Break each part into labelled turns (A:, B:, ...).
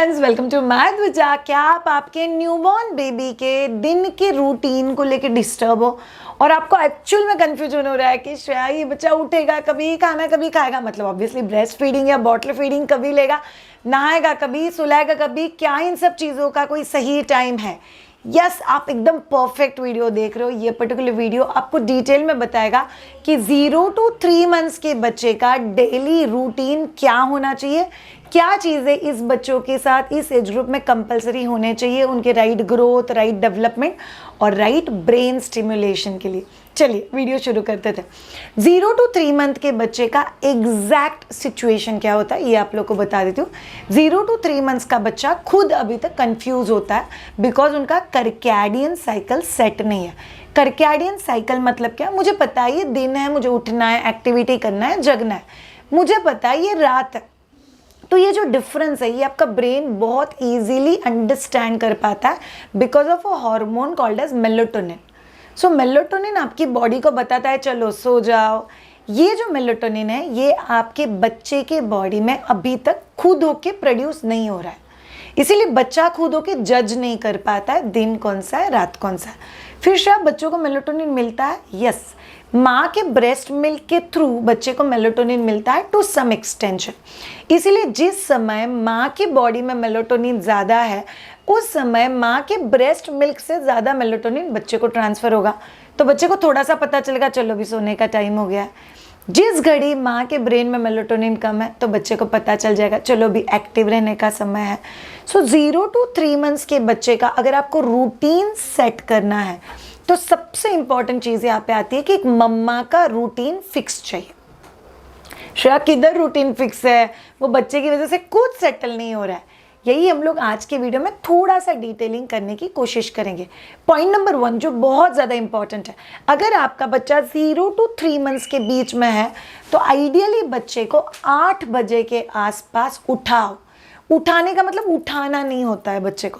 A: Friends, welcome to my ध्वजा। क्या आप आपके न्यूबॉर्न बेबी के दिन के रूटीन को लेके डिस्टर्ब हो और आपको एक्चुअल में कंफ्यूजन हो रहा है कि श्रेया ये बच्चा उठेगा कभी, खाना कभी खाएगा, मतलब ऑब्वियसली ब्रेस्ट फीडिंग या बॉटल फीडिंग कभी लेगा, नहाएगा कभी, सुलाएगा कभी, क्या इन सब चीज़ों का कोई सही टाइम है? यस, आप एकदम परफेक्ट वीडियो देख रहे हो। ये पर्टिकुलर वीडियो आपको डिटेल में बताएगा कि 0 to 3 मंथ्स के बच्चे का डेली रूटीन क्या होना चाहिए, क्या चीज़ें इस बच्चों के साथ इस एज ग्रुप में कंपलसरी होने चाहिए उनके राइट ग्रोथ, राइट डेवलपमेंट और राइट ब्रेन स्टिमुलेशन के लिए। चलिए वीडियो शुरू करते थे। 0 to 3 मंथ के बच्चे का एग्जैक्ट सिचुएशन क्या होता है ये आप लोग को बता देती हूँ। 0 to 3 मंथ्स का बच्चा खुद अभी तक कंफ्यूज होता है बिकॉज उनका कर्कैडियन साइकिल सेट नहीं है। कर्कैडियन साइकिल मतलब क्या? मुझे पता है ये दिन है, मुझे उठना है, एक्टिविटी करना है, जगना है, मुझे पता है ये रात है। तो ये जो डिफरेंस है ये आपका ब्रेन बहुत इजीली अंडरस्टैंड कर पाता है because of a hormone called as melatonin. So melatonin आपकी बॉडी को बताता है चलो सो जाओ। ये जो मेलाटोनिन है ये आपके बच्चे के बॉडी में अभी तक खुद होके प्रोड्यूस नहीं हो रहा है, इसीलिए बच्चा खुद होके जज नहीं कर पाता है दिन कौन सा है, रात कौन सा है। फिर शायद बच्चों को मेलाटोनिन मिलता है, यस, माँ के ब्रेस्ट मिल्क के थ्रू बच्चे को मेलाटोनिन मिलता है टू सम एक्सटेंशन। इसीलिए जिस समय माँ की बॉडी में मेलाटोनिन ज़्यादा है उस समय माँ के ब्रेस्ट मिल्क से ज़्यादा मेलाटोनिन बच्चे को ट्रांसफ़र होगा, तो बच्चे को थोड़ा सा पता चलेगा चलो भी सोने का टाइम हो गया है। जिस घड़ी माँ के ब्रेन में मेलाटोनिन कम है तो बच्चे को पता चल जाएगा चलो भी एक्टिव रहने का समय है। सो 0 to 3 मंथ्स के बच्चे का अगर आपको रूटीन सेट करना है तो सबसे इंपॉर्टेंट चीज़ यहाँ पे आती है कि एक मम्मा का रूटीन फिक्स चाहिए। श्रेया किधर रूटीन फिक्स है? वो बच्चे की वजह से कुछ सेटल नहीं हो रहा है। यही हम लोग आज के वीडियो में थोड़ा सा डिटेलिंग करने की कोशिश करेंगे। पॉइंट नंबर 1 जो बहुत ज़्यादा इंपॉर्टेंट है, अगर आपका बच्चा 0 to 3 मंथ्स के बीच में है तो आइडियली बच्चे को 8 बजे के आसपास उठाओ। उठाने का मतलब उठाना नहीं होता है बच्चे को,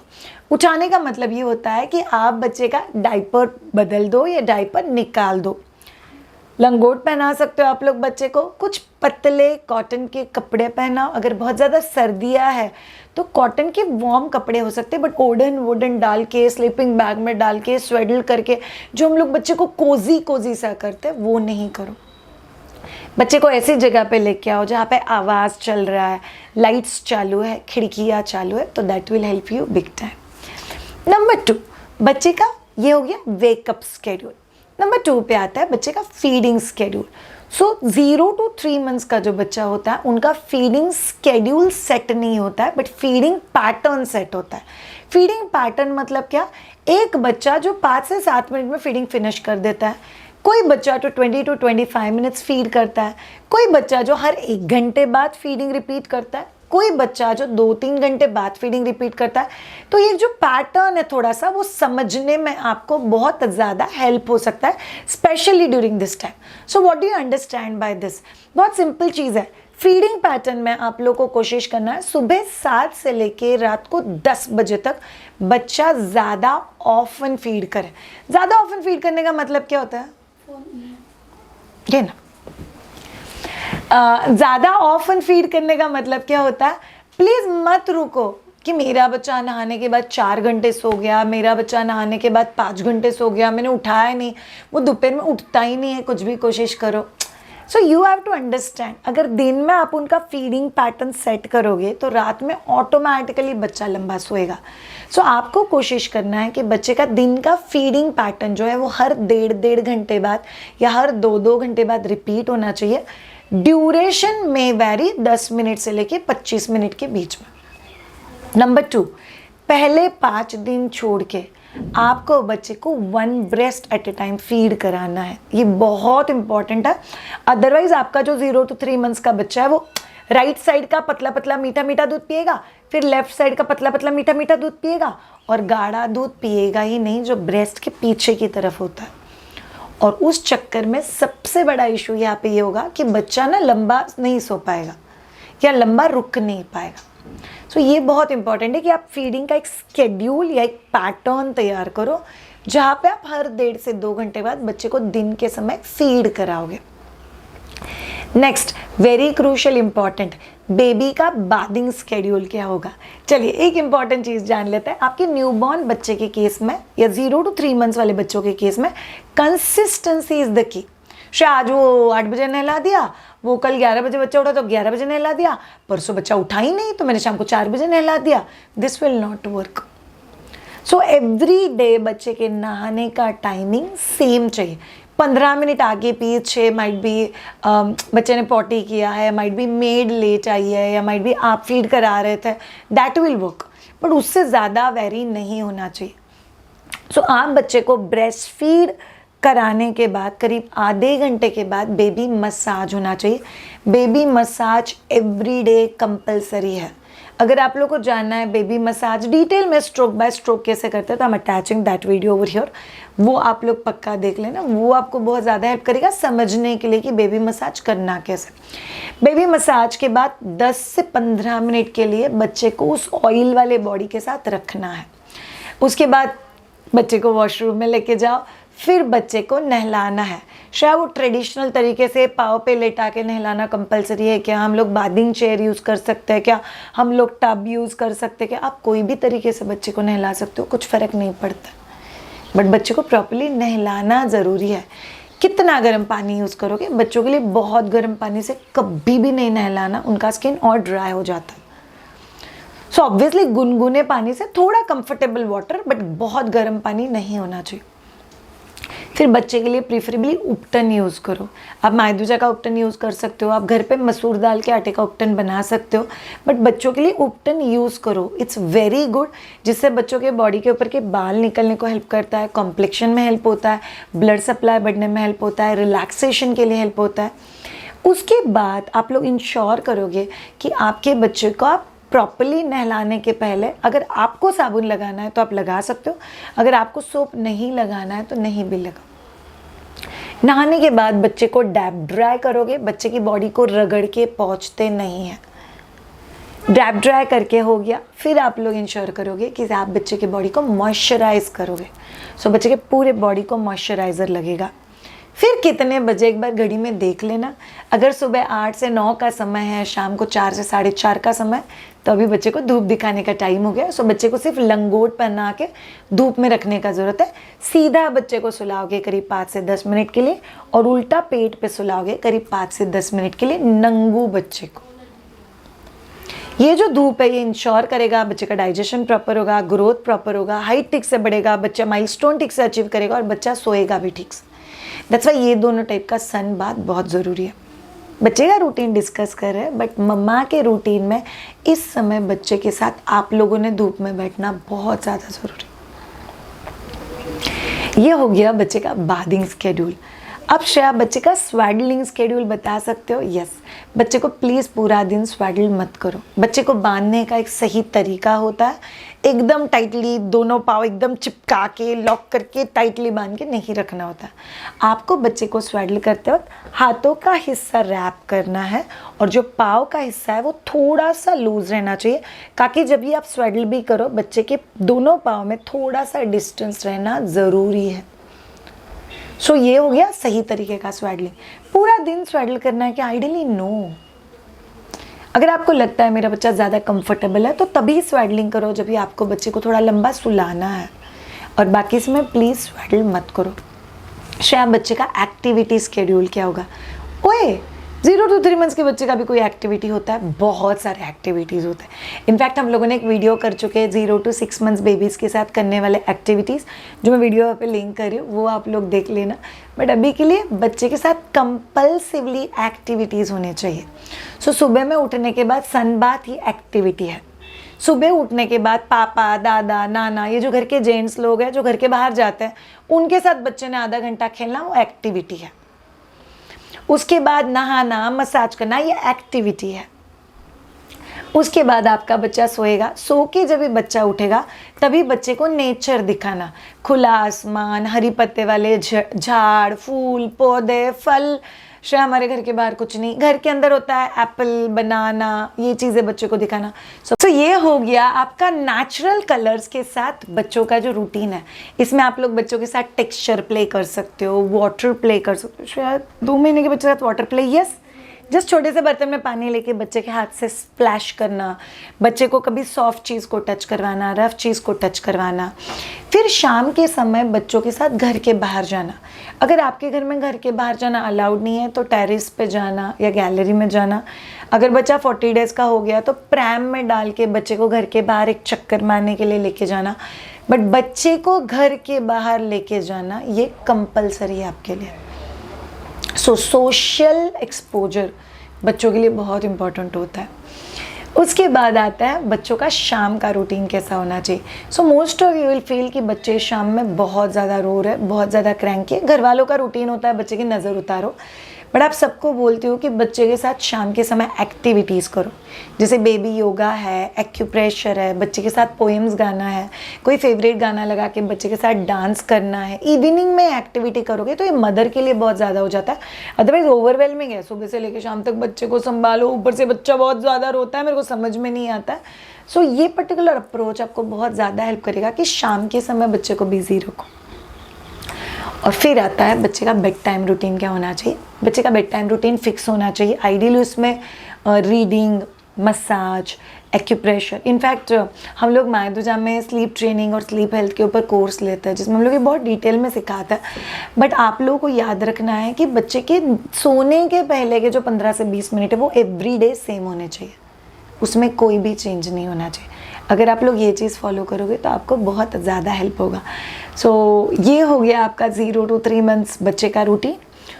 A: उठाने का मतलब ये होता है कि आप बच्चे का डायपर बदल दो या डायपर निकाल दो। लंगोट पहना सकते हो आप लोग बच्चे को, कुछ पतले कॉटन के कपड़े पहनाओ। अगर बहुत ज़्यादा सर्दियाँ है तो कॉटन के वार्म कपड़े हो सकते हैं, बट वुडन डाल के, स्लीपिंग बैग में डाल के, स्वेडल करके जो हम लोग बच्चे को कोजी सा करते हैं वो नहीं करो। बच्चे को ऐसी जगह पे लेके आओ जहाँ पे आवाज़ चल रहा है, लाइट्स चालू है, खिड़कियाँ चालू है, तो that will help you big time. Number 2, बच्चे का ये हो गया वेकअप स्केड्यूल। नंबर 2 पे आता है बच्चे का feeding schedule. So 0 to 3 months का जो बच्चा होता है उनका फीडिंग स्केड्यूल सेट नहीं होता है, बट फीडिंग पैटर्न सेट होता है। फीडिंग पैटर्न मतलब क्या? एक बच्चा जो 5 से 7 मिनट में फीडिंग फिनिश कर देता है, कोई बच्चा तो 20 to 25 मिनट्स फीड करता है, कोई बच्चा जो हर 1 घंटे बाद फीडिंग रिपीट करता है, कोई बच्चा जो 2-3 घंटे बाद फीडिंग रिपीट करता है। तो ये जो पैटर्न है थोड़ा सा वो समझने में आपको बहुत ज़्यादा हेल्प हो सकता है, specially during this time. So what do you understand by this? बहुत सिंपल चीज़ है। फीडिंग पैटर्न में आप लोग को कोशिश करना है सुबह 7 से लेके रात को 10 बजे तक बच्चा ज़्यादा ऑफन फीड करे। ज़्यादा ऑफन फीड करने का मतलब क्या होता है? ये ना, ज़्यादा ऑफन फीड करने का मतलब क्या होता है? प्लीज़ मत रुको कि मेरा बच्चा नहाने के बाद 4 घंटे सो गया, मेरा बच्चा नहाने के बाद 5 घंटे सो गया, मैंने उठाया नहीं, वो दोपहर में उठता ही नहीं है, कुछ भी कोशिश करो। So you have to understand, अगर दिन में आप उनका फीडिंग पैटर्न सेट करोगे तो रात में ऑटोमेटिकली बच्चा लंबा सोएगा। सो आपको कोशिश करना है कि बच्चे का दिन का फीडिंग पैटर्न जो है वो हर 1.5 घंटे बाद या हर 2-2 घंटे बाद रिपीट होना चाहिए। ड्यूरेशन में वैरी 10 मिनट से लेके 25 मिनट के बीच में। नंबर 2, पहले 5 दिन छोड़ के आपको बच्चे को 1 breast at a time feed कराना है। ये बहुत इंपॉर्टेंट है, अदरवाइज आपका जो 0 to 3 मंथ्स का बच्चा है वो राइट साइड का पतला पतला मीठा मीठा दूध पिएगा, फिर लेफ्ट साइड का पतला पतला मीठा मीठा दूध पिएगा और गाढ़ा दूध पिएगा ही नहीं जो ब्रेस्ट के पीछे की तरफ होता है। और उस चक्कर में सबसे बड़ा इशू यहाँ पे ये होगा कि बच्चा ना लंबा नहीं सो पाएगा या लंबा रुक नहीं पाएगा। सो ये बहुत इंपॉर्टेंट है कि आप फीडिंग का एक स्केड्यूल या एक पैटर्न तैयार करो जहाँ पे आप हर 1.5 से 2 घंटे बाद बच्चे को दिन के समय फीड कराओगे। Next, very crucial important, baby का बाथिंग स्केड्यूल क्या होगा। चलिए एक इंपॉर्टेंट चीज़ जान लेते हैं। आपके न्यूबॉर्न बच्चे के केस में या 0 to 3 मंथ्स वाले बच्चों के केस में कंसिस्टेंसी इज द की। शायद आज वो 8 बजे नहला दिया, वो कल 11 बजे बच्चा उठा तो 11 बजे नहला दिया, परसों बच्चा उठा ही नहीं तो मैंने शाम को 4 बजे नहला दिया। This will not work. So every day बच्चे के नहाने का टाइमिंग सेम चाहिए। 15 मिनट आगे पीछे माइट बी बच्चे ने पॉटी किया है, माइट बी मेड लेट आई है, या माइट बी आप फीड करा रहे थे, दैट विल वर्क, बट उससे ज़्यादा वेरी नहीं होना चाहिए। सो आप बच्चे को ब्रेस्ट फीड कराने के बाद करीब आधे घंटे के बाद बेबी मसाज होना चाहिए। Baby massage every day compulsory है। अगर आप लोग को जानना है बेबी मसाज डिटेल में स्ट्रोक बाय स्ट्रोक कैसे करते हैं तो I am attaching that video over here, वो आप लोग पक्का देख लेना। वो आपको बहुत ज़्यादा हेल्प करेगा समझने के लिए कि बेबी मसाज करना कैसे। बेबी मसाज के बाद 10 से 15 मिनट के लिए बच्चे को उस ऑयल वाले बॉडी के साथ रखना है। उसके बाद बच्चे को वॉशरूम में लेके जाओ, फिर बच्चे को नहलाना है। शायद वो ट्रेडिशनल तरीके से पाँव पे लेटा के नहलाना कंपलसरी है क्या, हम लोग बाथिंग चेयर यूज़ कर सकते हैं क्या, हम लोग टब यूज़ कर सकते हैं क्या, आप कोई भी तरीके से बच्चे को नहला सकते हो, कुछ फ़र्क नहीं पड़ता। बट बच्चे को प्रॉपर्ली नहलाना ज़रूरी है। कितना गर्म पानी यूज़ करोगे, बच्चों के लिए बहुत गर्म पानी से कभी भी नहीं नहलाना, उनका स्किन और ड्राई हो जाता है। सो ऑब्वियसली गुनगुने पानी से थोड़ा कंफर्टेबल वाटर, बट बहुत गर्म पानी नहीं होना चाहिए। फिर बच्चे के लिए प्रीफरेबली उपटन यूज़ करो। आप मायदूजा का उपटन यूज़ कर सकते हो, आप घर पे मसूर दाल के आटे का उपटन बना सकते हो, बट बच्चों के लिए उपटन यूज़ करो। इट्स वेरी गुड, जिससे बच्चों के बॉडी के ऊपर के बाल निकलने को हेल्प करता है, कॉम्प्लेक्शन में हेल्प होता है, ब्लड सप्लाई बढ़ने में हेल्प होता है, रिलैक्सेशन के लिए हेल्प होता है। उसके बाद आप लोग इंश्योर करोगे कि आपके बच्चे को आप प्रॉपर्ली नहलाने के पहले, अगर आपको साबुन लगाना है तो आप लगा सकते हो, अगर आपको सोप नहीं लगाना है तो नहीं भी लगा। नहाने के बाद बच्चे को डैप ड्राई करोगे, बच्चे की बॉडी को रगड़ के पोंछते नहीं है। डैप ड्राई करके हो गया, फिर आप लोग इंश्योर करोगे कि आप बच्चे की बॉडी को मॉइस्चराइज करोगे। सो बच्चे के पूरे बॉडी को मॉइस्चराइज़र लगेगा। फिर कितने बजे एक बार घड़ी में देख लेना, अगर सुबह 8 से 9 का समय है, शाम को 4 से 4:30 का समय, तो अभी बच्चे को धूप दिखाने का टाइम हो गया। सो बच्चे को सिर्फ लंगोट पहना के धूप में रखने का ज़रूरत है। सीधा बच्चे को सुलाओगे करीब 5 से 10 मिनट के लिए, और उल्टा पेट पे सुलाओगे करीब 5 से 10 मिनट के लिए नंगू बच्चे को। ये जो धूप है ये इंश्योर करेगा बच्चे का डाइजेशन प्रॉपर होगा, ग्रोथ प्रॉपर होगा, हाइट ठीक से बढ़ेगा, बच्चा माइलस्टोन ठीक से अचीव करेगा, और बच्चा सोएगा भी ठीक से। दैट्स वाई ये दोनों टाइप का सन बाथ बहुत ज़रूरी है। बच्चे का रूटीन डिस्कस कर रहे हैं, बट मम्मा के रूटीन में इस समय बच्चे के साथ आप लोगों ने धूप में बैठना बहुत ज़्यादा ज़रूरी है। ये हो गया बच्चे का बाथिंग स्केड्यूल। अब श्रेया बच्चे का स्वैडलिंग स्केड्यूल बता सकते हो? यस, बच्चे को प्लीज़ पूरा दिन स्वैडल मत करो। बच्चे को बांधने का एक सही तरीका होता है, एकदम टाइटली दोनों पाँव एकदम चिपका के लॉक करके टाइटली बांध के नहीं रखना होता है। आपको बच्चे को स्वैडल करते वक्त हाथों का हिस्सा रैप करना है, और जो पाँव का हिस्सा है वो थोड़ा सा लूज रहना चाहिए, ताकि जब भी आप स्वैडल भी करो बच्चे के दोनों पाँव में थोड़ा सा डिस्टेंस रहना ज़रूरी है। सो ये हो गया सही तरीके का स्वैडलिंग। पूरा दिन स्वैडल करना है क्या? Ideally no. अगर आपको लगता है मेरा बच्चा ज़्यादा कंफर्टेबल है तो तभी स्वैडलिंग करो जब भी आपको बच्चे को थोड़ा लंबा सुलाना है, और बाकी समय प्लीज़ स्वैडल मत करो। शायद बच्चे का एक्टिविटी स्केड्यूल क्या होगा? ओए 0 to 3 मंथ्स के बच्चे का भी कोई एक्टिविटी होता है? बहुत सारे एक्टिविटीज़ होते हैं। इनफैक्ट हम लोगों ने एक वीडियो कर चुके हैं 0 to 6 मंथ्स बेबीज़ के साथ करने वाले एक्टिविटीज़, जो मैं वीडियो पे लिंक कर रही हूँ, वो आप लोग देख लेना। बट अभी के लिए बच्चे के साथ कंपल्सिवली एक्टिविटीज़ होने चाहिए। सो सुबह में उठने के बाद सन बाथ ही एक्टिविटी है। सुबह उठने के बाद पापा, दादा, नाना, ये जो घर के जेंट्स लोग हैं जो घर के बाहर जाते हैं, उनके साथ बच्चे ने आधा घंटा खेलना, वो एक्टिविटी है। उसके बाद नहाना, मसाज करना, ये एक्टिविटी है। उसके बाद आपका बच्चा सोएगा, सो के जब भी बच्चा उठेगा तभी बच्चे को नेचर दिखाना, खुला आसमान, हरी पत्ते वाले झाड़, फूल, पौधे, फल। शायद हमारे घर के बाहर कुछ नहीं, घर के अंदर होता है एप्पल, बनाना, ये चीज़ें बच्चों को दिखाना। सो ये हो गया आपका नेचुरल कलर्स के साथ बच्चों का जो रूटीन है। इसमें आप लोग बच्चों के साथ टेक्सचर प्ले कर सकते हो, वाटर प्ले कर सकते हो। शायद 2 महीने के बच्चे के साथ वाटर प्ले, यस, जस्ट छोटे से बर्तन में पानी लेके बच्चे के हाथ से स्प्लैश करना, बच्चे को कभी सॉफ्ट चीज़ को टच करवाना, रफ चीज़ को टच करवाना। फिर शाम के समय बच्चों के साथ घर के बाहर जाना। अगर आपके घर में घर के बाहर जाना अलाउड नहीं है तो टेरेस पे जाना या गैलरी में जाना। अगर बच्चा 40 डेज़ का हो गया तो प्रैम में डाल के बच्चे को घर के बाहर एक चक्कर मारने के लिए लेके जाना। बट बच्चे को घर के बाहर लेके जाना ये कंपलसरी है आपके लिए। सो सोशल एक्सपोजर बच्चों के लिए बहुत इम्पोर्टेंट होता है। उसके बाद आता है बच्चों का शाम का रूटीन कैसा होना चाहिए। So most of you will feel कि बच्चे शाम में बहुत ज़्यादा रो रहे, बहुत ज़्यादा क्रैंकी है। घर वालों का रूटीन होता है बच्चे की नज़र उतारो, बट आप सबको बोलते हो कि बच्चे के साथ शाम के समय एक्टिविटीज़ करो, जैसे बेबी योगा है, एक्यूप्रेशर है, बच्चे के साथ पोएम्स गाना है, कोई फेवरेट गाना लगा के बच्चे के साथ डांस करना है। इवनिंग में एक्टिविटी करोगे तो ये मदर के लिए बहुत ज़्यादा हो जाता है, अदरवाइज ओवरवेलमिंग है। सुबह से लेकर शाम तक बच्चे को संभालो, ऊपर से बच्चा बहुत ज़्यादा रोता है, मेरे को समझ में नहीं आता है। सो ये पर्टिकुलर अप्रोच आपको बहुत ज़्यादा हेल्प करेगा कि शाम के समय बच्चे को बिजी रखो। और फिर आता है बच्चे का बेड टाइम रूटीन क्या होना चाहिए। बच्चे का बेड टाइम रूटीन फिक्स होना चाहिए। आइडियली उसमें रीडिंग, मसाज, एक्यूप्रेशर, इनफैक्ट हम लोग मायदुजा में स्लीप ट्रेनिंग और स्लीप हेल्थ के ऊपर कोर्स लेते हैं जिसमें हम लोग ये बहुत डिटेल में सिखाता है। बट आप लोगों को याद रखना है कि बच्चे के सोने के पहले के जो 15 से 20 मिनट है वो एवरी डे सेम होने चाहिए, उसमें कोई भी चेंज नहीं होना चाहिए। अगर आप लोग ये चीज़ फॉलो करोगे तो आपको बहुत ज़्यादा हेल्प होगा। सो ये हो गया आपका 0 to 3 मंथ्स बच्चे का रूटीन।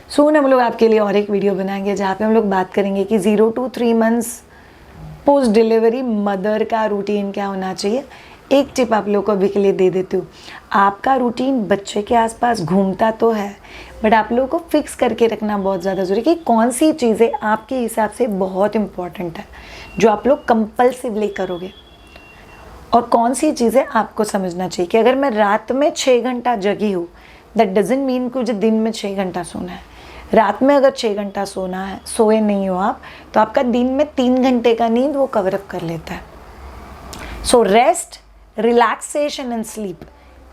A: सून हम लोग आपके लिए और एक वीडियो बनाएंगे जहाँ पे हम लोग बात करेंगे कि 0 to 3 months post delivery mother का रूटीन क्या होना चाहिए। एक टिप आप लोग को अभी के लिए दे देती हूँ, आपका रूटीन बच्चे के आसपास घूमता तो है बट आप लोगों को फिक्स करके रखना बहुत ज़्यादा ज़रूरी है कि कौन सी चीज़ें आपके हिसाब से बहुत इम्पॉर्टेंट है जो आप लोग कंपल्सिवली करोगे, और कौन सी चीज़ें आपको समझना चाहिए कि अगर मैं रात में 6 घंटा जगी हूँ दैट डजंट मीन कि मुझे दिन में 6 घंटा सोना है। रात में अगर 6 घंटा सोना है, सोए नहीं हो आप, तो आपका दिन में 3 घंटे का नींद वो कवर अप कर लेता है। So rest, relaxation and sleep,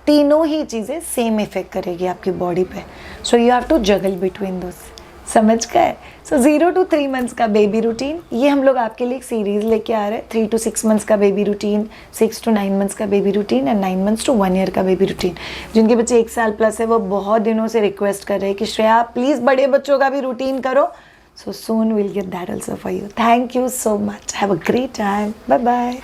A: तीनों ही चीज़ें सेम इफेक्ट करेगी आपकी बॉडी पे। So you have to juggle between those. समझ गए। सो 0 to 3 मंथ्स का बेबी रूटीन, ये हम लोग आपके लिए एक सीरीज़ लेके आ रहे हैं। 3 to 6 मंथ्स का बेबी रूटीन, 6 to 9 मंथ्स का baby routine and 9 months to 1 year का बेबी रूटीन। जिनके बच्चे 1 साल प्लस है वो बहुत दिनों से रिक्वेस्ट कर रहे हैं कि श्रेया प्लीज़ बड़े बच्चों का भी रूटीन करो। So soon will get that also for you. Thank you so much, have a great time, bye bye.